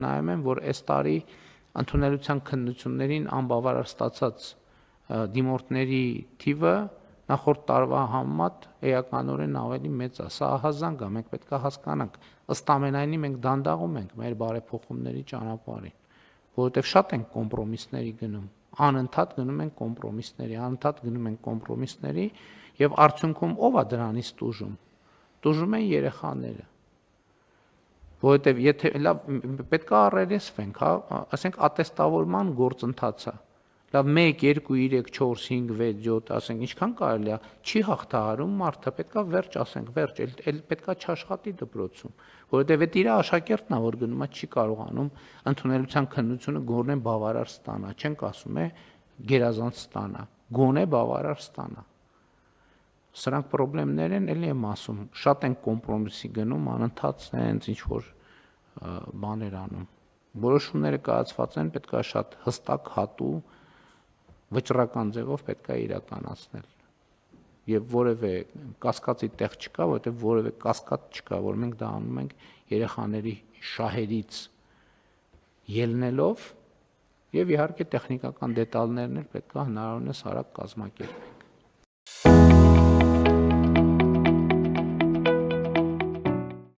նայում եմ, որ այս տարի ընդունելության քննություններին անբավարար ստացած դիմորդների թիվը նախորդ տարվա համեմատ էականորեն ավելի մեծ է, սա ահազանգ է, մենք պետք է հասկանանք, ըստ ամենայնի մենք դանդաղում ենք մեր բարեփոխումների ճանապարհին, որովհետև շատ ենք կոմպրոմիսների գնում, անընդհատ գնում ենք կոմպրոմիսների, եւ արդյունքում ով է դրանից տուժում, տուժում են երեխաները, որովհետև եթե լավ պետք է առերեսվենք, հա, ասենք ատեստավորման գործընթացը, լավ 1, 2, 3, 4, 5, 6, 7, ասենք ինչքան կարելի է, չի հաղթահարում մարդը, պետք է վերջ, ասենք վերջ, էլ պետք է չաշխատի դպրոցում, որովհետև այդ իր աշակերտն է, որ գնում է չի կարողանում ընդունելության քննությունը գոնե բավարար ստանա, չենք ասում է գերազանց ստանա, գոնե բավարար ստանա։ Սրանք խնդիրներ են, էլի եմ ասում, շատ են կոմպրոմիսի գնում, անընդհատ հենց ինչ որ բաներ անում։ Որոշումները կայացված են, պետք է շատ հստակ, հատու, վճռական ձևով պետք է իրականացնել։ Եվ որևէ կասկածի տեղ չկա, որովհետև որևէ կասկած չկա, որ մենք դա անում ենք երեխաների շահերից ելնելով, եւ իհարկե տեխնիկական դետալներն էլ պետք է հնարավորինս արագ կազմակերպենք։